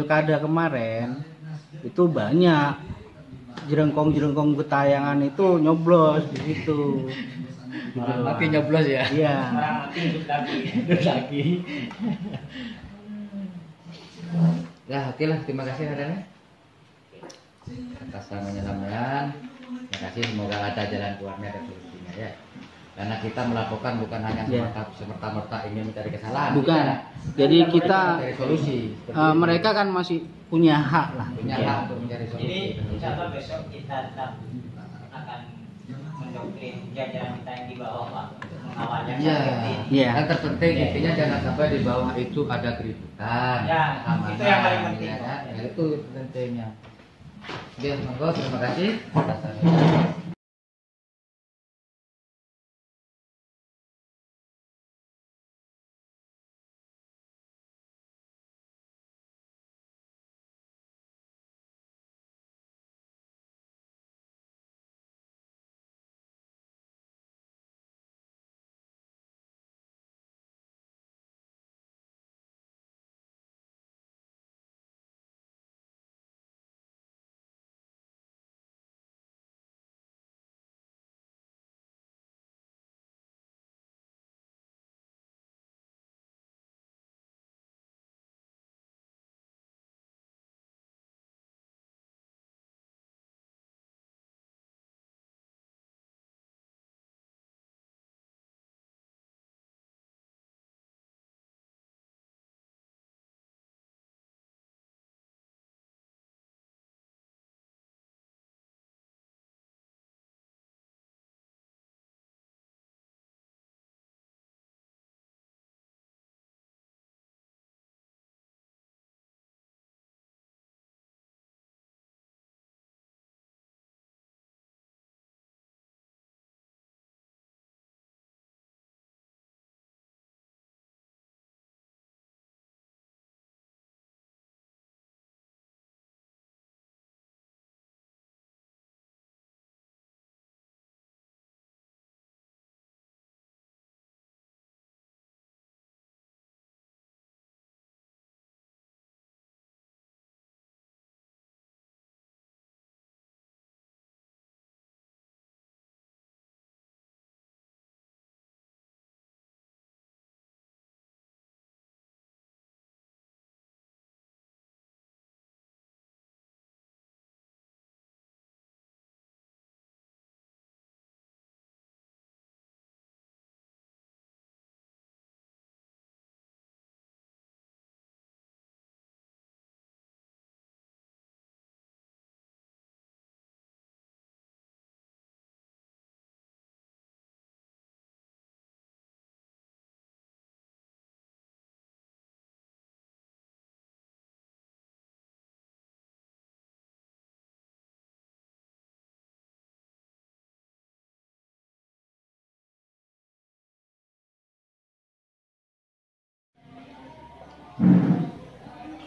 pilkada kemarin itu banyak jerengkong getayangan itu nyoblos di situ. Mati nyoblos ya. Iya. Hidup lagi. Ya, oke lah, terima kasih Raden. Atas samanya. Terima kasih, semoga ada jalan keluarnya dan solusinya ya. Karena kita melakukan bukan hanya semerta-merta ingin mencari kesalahan. Bukan. Jadi kita mencari solusi. Mereka kan masih punya hak lah. Punya hak untuk mencari solusi. Jadi insya Allah besok kita tetap akan mendoktrin jajaran kita yang di bawah Pak, mengawalnya. Iya. Yang terpenting intinya jangan sampai di bawah itu ada keributan. Ya, itu yang paling penting. Ya, itu pentingnya. Oke, monggo, terima kasih.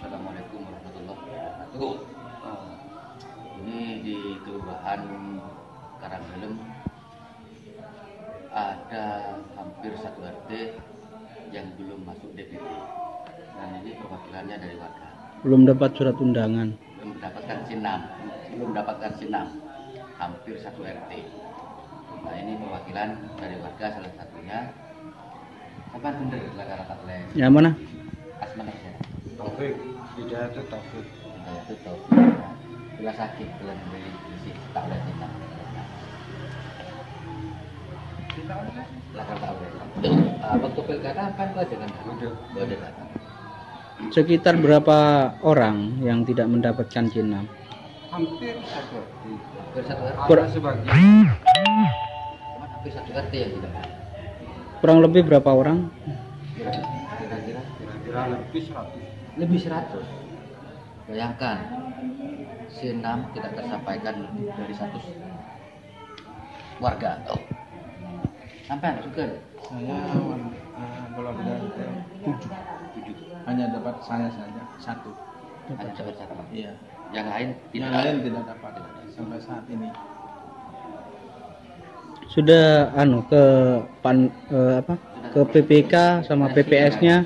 Assalamualaikum warahmatullahi wabarakatuh. Ini di Kelurahan Karanghelem ada hampir 1 RT yang belum masuk DPT. Dan ini perwakilannya dari warga. Belum dapat surat undangan. Belum mendapatkan sinam. Hampir 1 RT. Nah, ini perwakilan dari warga salah satunya. Apa bener rapat oleh? Yang mana? Asmana ya. Taufik, Hidayat Taufik. Itu tahu. Bila sakit, bila membeli isi tak boleh sinam. Lakar tak boleh. Waktu pilkada kan kau dengan boleh datang. Sekitar berapa orang yang tidak mendapatkan cinam? Hampir 1 RT. Hampir 1 RT. Ada sebagian. Cuma hampir 1 RT yang tidak. Kurang lebih berapa orang? Kira-kira Lebih 100. lebih 100. Bayangkan, sinam tidak tersampaikan lebih dari 100 warga. Sampai juga. Saya kalau dari 7. Hanya dapat saya saja 1. Hanya dapat 1. Iya. Yang lain Yang lain tidak dapat sampai saat ini. Sudah ke PPK sama PPS-nya.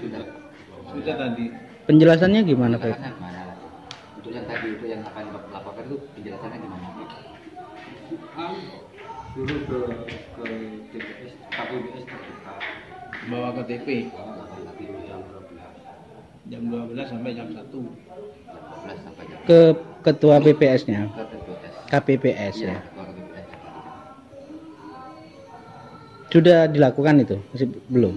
Sudah tadi. Penjelasannya gimana, Pak? Untuk yang tadi itu yang apa yang Bapak laporkan itu penjelasannya gimana? Dulu ke TPS, KPPS terdekat. Bawa KTP Yang 12. jam 12 sampai jam 1. Jam 12 sampai jam Ke ketua BPS-nya, ke TPS. KPPS Iya, ya. ketua KPPS. Sudah dilakukan itu? Masih belum?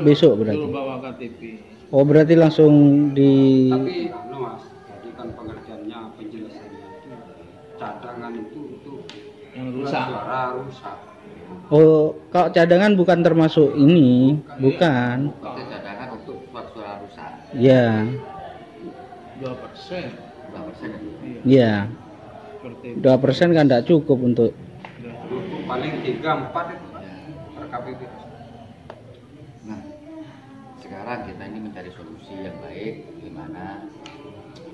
Besok berarti. Suruh bawa KTP. Oh, berarti langsung di Tapi Mas, jadi kan pengertiannya penjelasannya itu cadangan itu Yang rusak. suara rusak. Oh, kalau cadangan bukan termasuk ini, bukan. Itu cadangan untuk suara rusak. Ya, 2%. 2%. ya. KTP. 2% kan tidak cukup untuk Paling 3-4 itu Ya. per KPPS. Nah, sekarang kita ini mencari solusi yang baik, gimana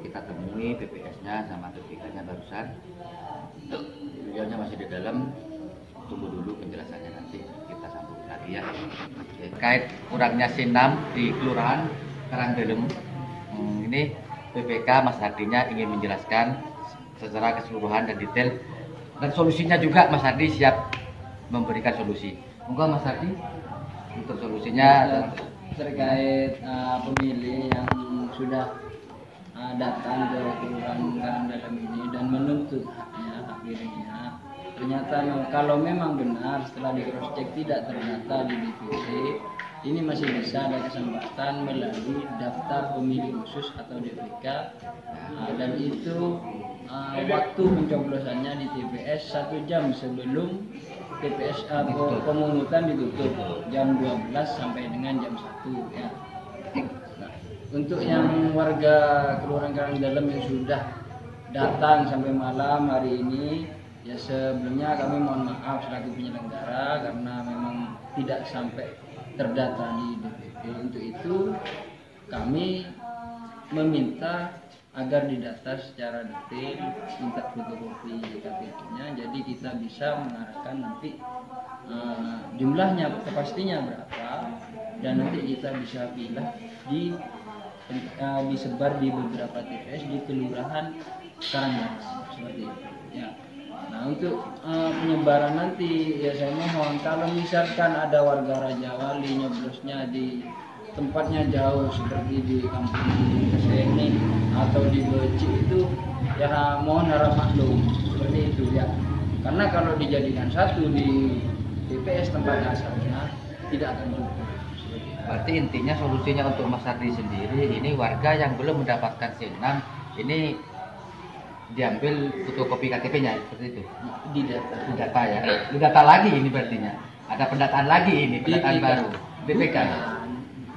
kita temui BPS-nya sama TPK-nya barusan. Beliaunya masih di dalam, tunggu dulu penjelasannya nanti kita sambung lagi ya. Terkait kurangnya sinam di Kelurahan Karangdelem, ini BPK Mas Hardinya ingin menjelaskan secara keseluruhan dan detail, dan solusinya juga Mas Hardi siap memberikan solusi. Monggo Mas Hardi untuk solusinya. Terkait pemilih yang sudah datang ke Kelurahan Karangdelem ini dan menuntut haknya, hak dirinya. Ternyata kalau memang benar setelah di cross check tidak terdata di DPT, ini masih bisa ada kesempatan melalui daftar pemilih khusus atau DPK, dan itu waktu pencoblosannya di TPS 1 jam sebelum TPS pemungutan ditutup jam 12 sampai dengan jam 1 ya. Nah, untuk yang warga Kelurahan Karangdelem yang sudah datang sampai malam hari ini, ya sebelumnya kami mohon maaf selaku penyelenggara karena memang tidak sampai terdata di DPT. Untuk itu kami meminta agar didata secara detail, minta fotokopi KTP-nya, jadi kita bisa mengarahkan nanti jumlahnya pastinya berapa, dan nanti kita bisa pilih disebar di beberapa TPS di Kelurahan Karangdelem seperti itu ya. Nah, untuk penyebaran nanti ya saya mohon kalau misalkan ada warga Raja Wali nyoblosnya di tempatnya jauh seperti di kampung Keseni atau di Beci itu ya mohon harap maklum seperti itu ya, karena kalau dijadikan satu di TPS tempat asalnya tidak akan cukup. Berarti intinya solusinya untuk Mas Hardi sendiri, ini warga yang belum mendapatkan C6 ini diambil fotokopi KTP-nya seperti itu. Didata ya. Didata lagi ini berartinya. Ada pendataan lagi ini, pendataan baru. BPK.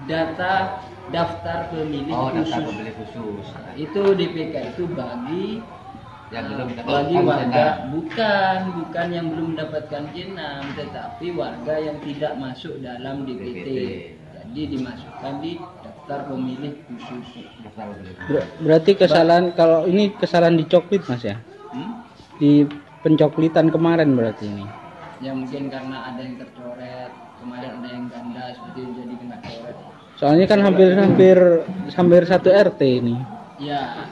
Data daftar pemilih khusus. Daftar pemilih khusus. Itu DPK itu bagi Yang belum bagi warga bukan yang belum mendapatkan C6, tetapi warga yang tidak masuk dalam DPT. Jadi dimasukkan di daftar pemilih khusus. berarti kesalahan, kalau ini kesalahan di coklit Mas ya? Di pencoklitan kemarin berarti ini. Ya mungkin karena ada yang tercoret, kemarin ada yang ganda seperti itu jadi kena coret. Soalnya kan hampir satu RT ini. Ya,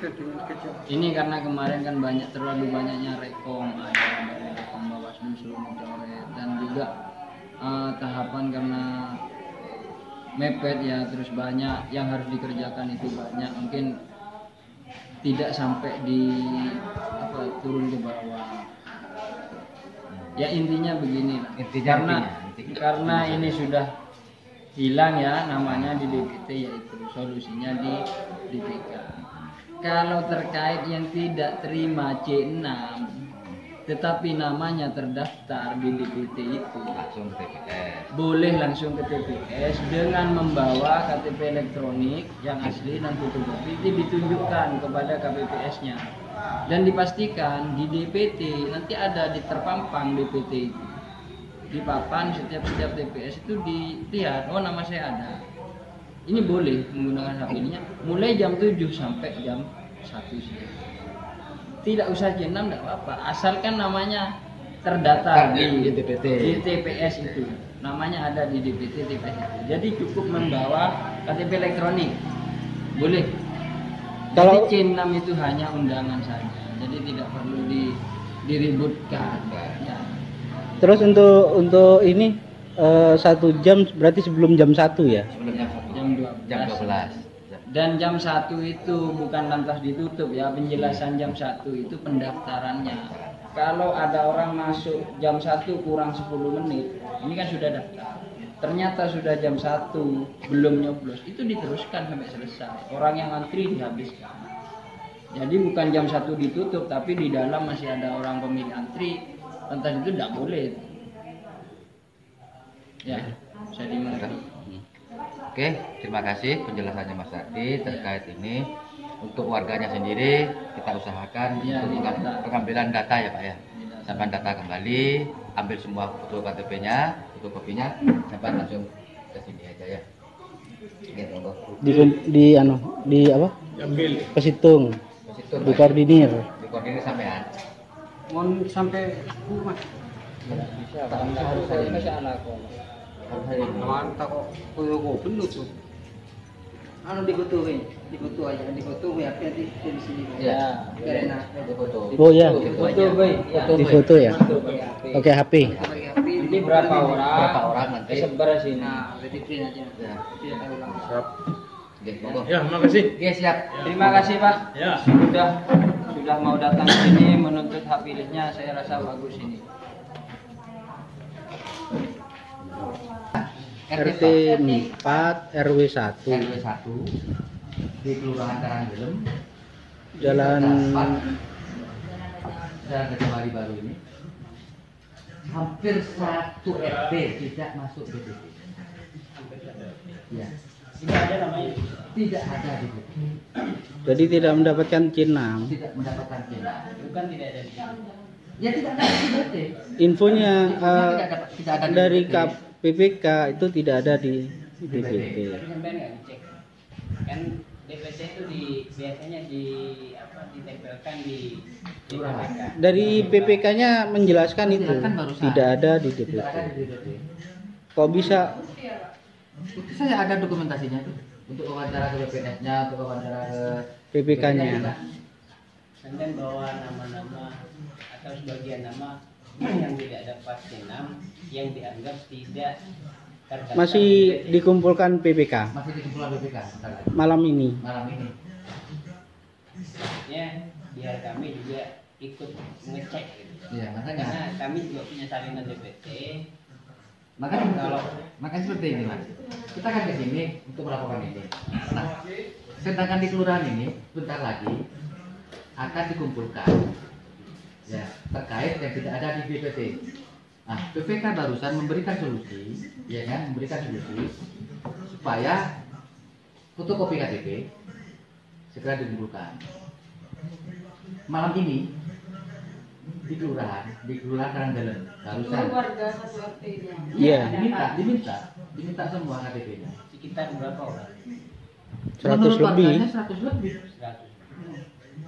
ini karena kemarin kan terlalu banyaknya rekom, ada dari rekom Bawaslu suruh mencoret, dan juga tahapan karena mepet ya, terus banyak yang harus dikerjakan itu banyak, mungkin tidak sampai turun ke bawah. Ya intinya begini, karena ini sudah hilang ya namanya di DPT, yaitu solusinya di DPK. Kalau terkait yang tidak terima C6 tetapi namanya terdaftar di DPT itu Langsung ke TPS. boleh langsung ke TPS dengan membawa KTP elektronik yang asli dan fotokopi itu ditunjukkan kepada KPPS-nya, dan dipastikan di DPT nanti ada terpampang DPT itu di papan setiap TPS itu dilihat, oh nama saya ada. Ini boleh menggunakan hak pilihnya mulai jam 7 sampai jam 1 siang. Tidak usah C6 enggak apa-apa, asalkan namanya terdata di DPT. Di TPS itu. Namanya ada di DPT TPS itu. Jadi cukup membawa KTP elektronik. Boleh. Kalau Jadi C6 itu hanya undangan saja, jadi tidak perlu diributkan. Ya. terus untuk ini 1 jam berarti sebelum jam 1 ya? Sebelum Jam 12. Dan jam 1 itu bukan lantas ditutup ya, penjelasan jam 1 itu pendaftarannya. Kalau ada orang masuk jam 1 kurang 10 menit, ini kan sudah daftar. Ternyata sudah jam 1 belum nyoblos, itu diteruskan sampai selesai. Orang yang antri dihabiskan. Jadi bukan jam 1 ditutup, tapi di dalam masih ada orang pemilih antri, lantas itu tidak boleh. Ya, bisa dimengerti. Oke, terima kasih penjelasannya Mas Ardi terkait ini. Untuk warganya sendiri kita usahakan Ya, untuk pengambilan data ya Pak ya. Sampai data kembali, ambil semua foto KTP-nya, fotokopinya, sampai langsung ke sini aja ya. Oke, monggo. Di apa? Kesitung, Situ, di koordinir. di koordinir sampean. Mohon sampai rumah. Bisa, Pak. Harus hari ini. Harus hari ini. Mantap kok. Koyo bener tuh. Dikutu aja, dikutu ya, di sini. Ya, Biar enak. foto. Oh ya, Foto, Boy. Ya. di foto ya. Oke, HP. Ini berapa orang? Berapa orang nanti? Sebar sini. Nah, berarti print aja. Ya. Tidak tahu ulang. Oke, monggo. Ya, makasih. Oke, siap. Terima kasih Pak. Ya. Sudah mau datang ke sini menuntut hak pilihnya, saya rasa bagus ini. RT 4 RW 1 RW 1 di Kelurahan Karanggelem, Jalan Jalan Kejamari baru ini. Hampir 1 RT tidak masuk DPP. Ya. Tidak ada namanya. Tidak ada DPP. jadi tidak mendapatkan C6. Tidak mendapatkan pena. Bukan tidak ada. Ya tidak ada DPP. Infonya Tidak ada dari DPP. KPPK itu tidak ada di DPP. Tapi sampai nggak dicek. Kan DPT itu biasanya ditempelkan di PPK. Dari PPK-nya menjelaskan itu Menjelaskan barusan. tidak ada di Tidak DPP. ada di DPP. Kok bisa? Itu saya ada dokumentasinya tuh. Untuk wawancara ke BPS-nya, untuk wawancara ke PPK-nya. Kemudian bawa nama-nama atau sebagian nama yang tidak dapat C6 yang dianggap tidak terdaftar Masih di DPT. dikumpulkan PPK masih di kumpulan BPK bentar lagi. malam ini. Malam ini. Ya, biar kami juga ikut ngecek gitu. Iya, makanya. Karena kami juga punya salinan DPT. Makanya seperti ini Mas. Kita akan ke sini untuk melakukan ini. Nah, sedangkan di kelurahan ini bentar lagi akan dikumpulkan ya terkait yang tidak ada di BPT. Nah, BPK barusan memberikan solusi, ya kan, memberikan solusi supaya fotokopi KTP segera dikumpulkan. Malam ini di kelurahan Karanggelem barusan warga satu RT-nya. Iya. diminta semua KTP-nya. Sekitar berapa orang? 100 lebih. 100 lebih. 100.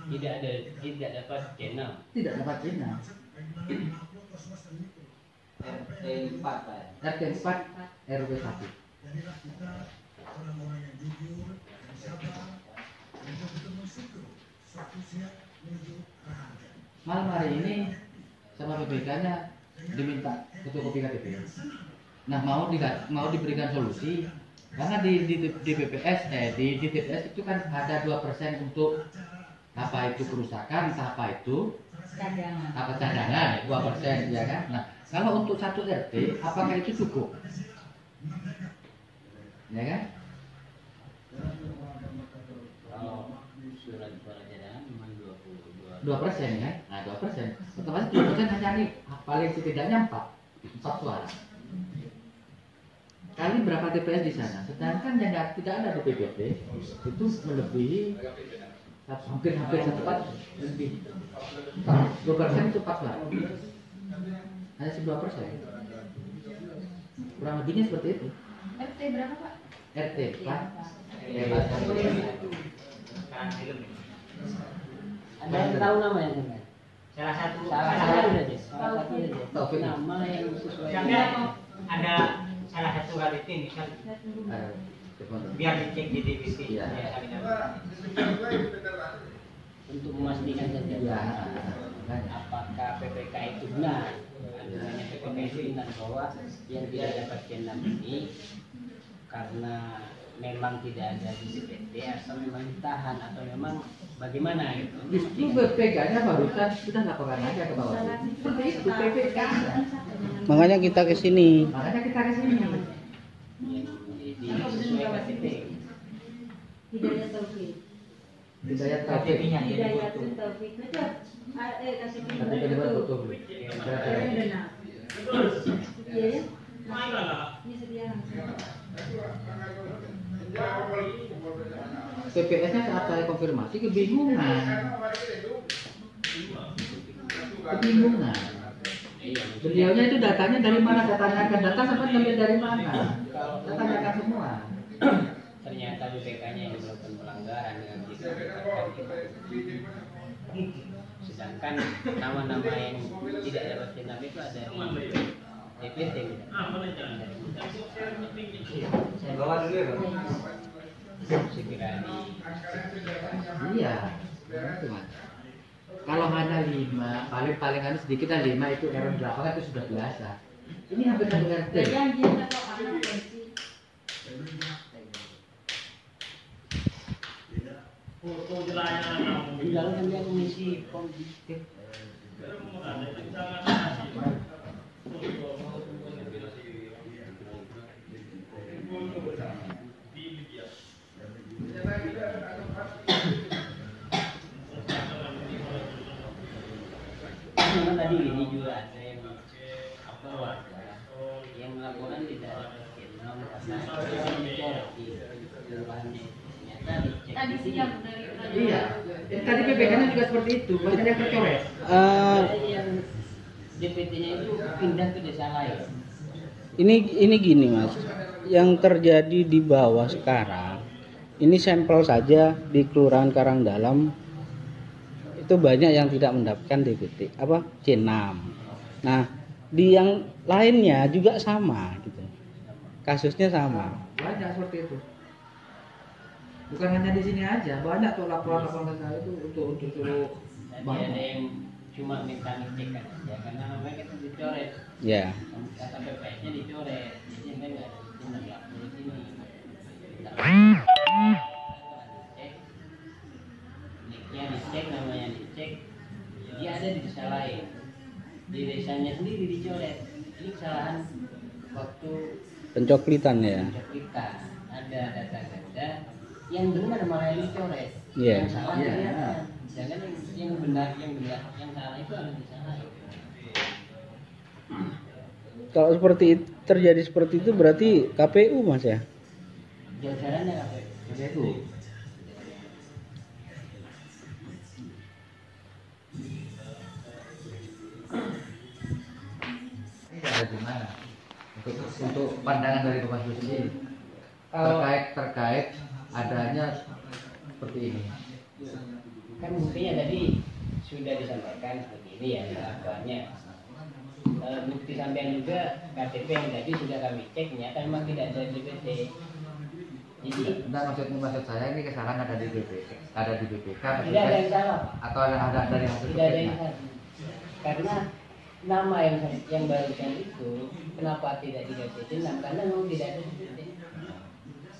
Tidak dapat C6. Tidak dapat pena. RT 4 Pak. RT 4 RW 1. Malam hari ini sama BPK-nya diminta fotokopi KTP. Nah, mau diberikan solusi karena di BPS di TPS itu kan ada 2% untuk apa itu kerusakan, apa itu cadangan 2% ya kan. Nah, kalau untuk satu RT apakah itu cukup? Ya kan? Kalau surat suara cadangan memang 22. 2% kan? Nah, 2%. Otomatis 2% hanya nih paling setidaknya 4 suara. Kali berapa TPS di sana? Sedangkan yang tidak ada di PBB itu melebihi hampir 1/4 lebih. 2% itu 4 suara. Hanya 2%. Kurang lebihnya seperti itu. RT berapa Pak? RT 4 Sekarang film. Ada yang tahu namanya sebenarnya? Salah satu Taufik. nama yang sesuai. Misalnya Ada salah satu RT misal biar dicek di DPT. Iya. Ya, pastikan saja Ya. apakah PPK itu benar. Adanya PPK itu benar bahwa yang tidak dapat C6 ini karena memang tidak ada di DPT atau memang ditahan atau memang bagaimana gitu. Justru PPK-nya barusan sudah laporan aja ke bawah. Seperti itu PPK. Makanya kita ke sini. Makanya kita ke sini. Jadi sesuai KTP. Hidayat Taufik. Hidayat KTP-nya Hidayat Taufik. Kasih Tapi kita betul. Iya ya. Ini sedia langsung. PPS-nya saat saya konfirmasi kebingungan. Beliaunya itu datanya dari mana? Datanya akan data sampai ngambil dari mana? Tanyakan semua. Ternyata BPK-nya yang melakukan pelanggaran dengan tidak sedangkan nama-nama yang tidak dapat C6 itu ada di DPT. Saya bawa dulu ya, Bang. Segera di Iya, itu Mas. Kalau hanya 5, paling harus sedikit dan 5 itu RW 8 kan itu sudah biasa. Ini hampir satu RT. Janjian atau anak polisi. di dalam kan dia mengisi form Memang tadi ini juga ada yang apa warga yang melaporkan tidak ada C6 karena dicoret di kelurahannya. Ternyata dicek Tadi di sini. siang dari Iya. Tadi PPK-nya juga seperti itu, banyak yang tercoret. Ada yang DPT-nya itu pindah ke desa lain. Ini gini Mas, yang terjadi di bawah sekarang, ini sampel saja di Kelurahan Karangdalam itu banyak yang tidak mendapatkan DPT C6. Nah, di yang lainnya juga sama gitu. Kasusnya sama. Banyak seperti itu. Bukan hanya di sini aja, banyak tuh laporan-laporan ke saya itu untuk Tadi ada yang cuma minta ngecek kan aja karena namanya kita dicoret. Ya. Kata PPS-nya dicoret. Jadi kan nggak ada sistem lapor di sini. Nicknya dicek, namanya dicek. Dia ada di desa lain. Di desanya sendiri dicoret. Ini kesalahan waktu Pencoklitan ya. kita ada data-data yang benar malah yang dicoret. Iya. Yang salah Iya. dia. Jangan yang benar, yang salah itu ada di sana. Kalau terjadi seperti itu berarti KPU Mas ya? Jajarannya apa? itu. Ini ada di mana? Untuk pandangan dari Bapak sendiri terkait adanya seperti ini. Kan buktinya tadi sudah disampaikan seperti ini ya laporannya. Bukti sampean juga KTP yang tadi sudah kami cek ternyata memang tidak ada DPT. Jadi Maksud saya ini kesalahan ada di BPK, ada di BPK, tidak ada yang salah, atau ada dari hasil tidak ada yang BPK? salah. Karena nama yang barusan itu kenapa tidak dikasih C6 karena memang tidak ada DPT.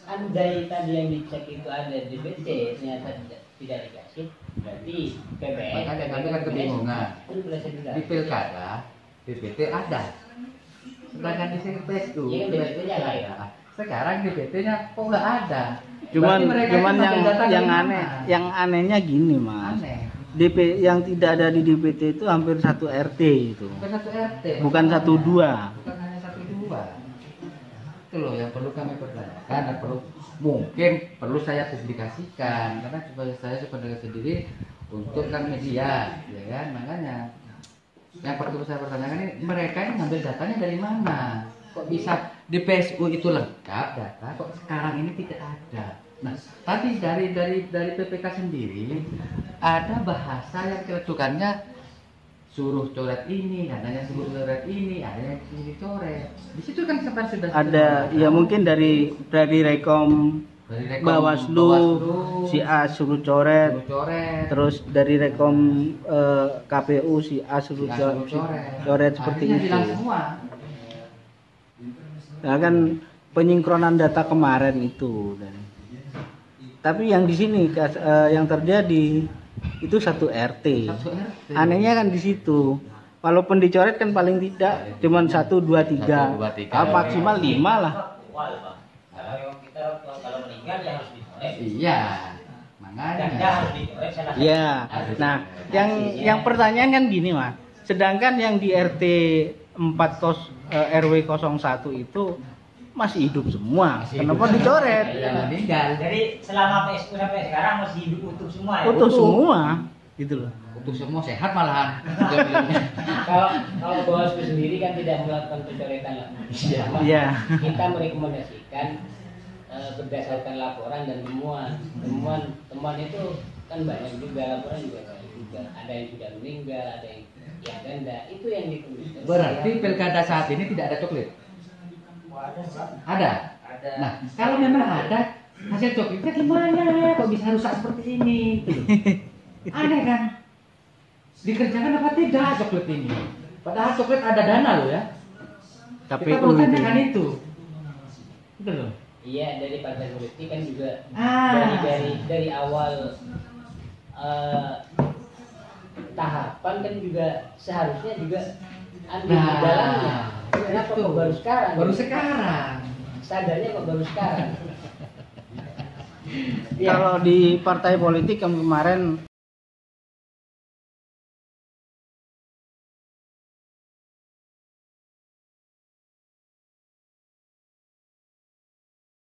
Andai tadi yang dicek itu ada DPT ternyata tidak dikasih, berarti PPS. Makanya kami kan kebingungan. Itu prosedur. Di pilkada DPT ada, sedangkan di PSU Iya, DPT-nya tidak lain. ada. Sekarang DPT-nya kok nggak ada? Cuman Berarti mereka itu yang ngambil data dari mana? yang anehnya gini Mas. Aneh. DP yang tidak ada di DPT itu hampir 1 RT itu. Bukan satu RT, Bukan 1-2. bukan hanya 1-2. Itu loh yang perlu kami pertanyakan dan mungkin perlu saya publikasikan karena supaya saya sebenarnya sendiri untuk kan media, ya kan, makanya yang perlu saya pertanyakan ini mereka ini ngambil datanya dari mana? Kok bisa di PSU itu lengkap data, kok sekarang ini tidak ada? Nah, tadi dari PPK sendiri ada bahasa yang kerucukannya suruh coret ini, ada yang suruh coret ini, ada yang suruh coret. Di situ kan sempat sudah Ada ya mungkin dari Rekom Dari Rekom Bawaslu, si A suruh coret, suruh coret. terus dari Rekom KPU si A suruh Suruh coret seperti Akhirnya itu. hilang semua. Nah kan penyingkronan data kemarin itu. Tapi yang di sini yang terjadi itu satu RT. Satu RT. Anehnya kan di situ. Walaupun dicoret kan paling tidak cuma 1, 2, 3, 1, 2, 3. maksimal 5 lah. Kita kalau meninggal ya harus dicoret. Iya. Dan Makanya. dia harus dicoret salah satu. Ya. Nah, yang pertanyaan kan gini, Mas. Sedangkan yang di RT 4 RW 01 itu masih hidup semua. Kenapa dicoret? Yang meninggal. Jadi selama PSU sampai sekarang masih hidup utuh semua ya. Utuh semua, gitu loh. Utuh semua sehat malahan. Kalau Bawaslu sendiri kan tidak melakukan pencoretan lah. Iya. Kita merekomendasikan berdasarkan laporan dan temuan itu kan banyak juga, laporan juga banyak juga. Ada yang sudah meninggal, ada yang ganda. Itu yang dikomunikasikan. Berarti pilkada saat ini tidak ada coklat. Ada. Nah, kalau memang ada hasil coklatnya gimana? Kok bisa rusak seperti ini? Aneh kan? Dikerjakan apa tidak coklat ini? Padahal coklat ada dana loh ya. Tapi Kita perlu tanyakan itu. Gitu loh. Iya, dari partai politik kan juga Ah. dari awal tahapan kan juga seharusnya juga ambil di dalamnya. Kenapa itu. kok baru sekarang? Baru sekarang. Sadarnya kok baru sekarang? Kalau di partai politik yang kemarin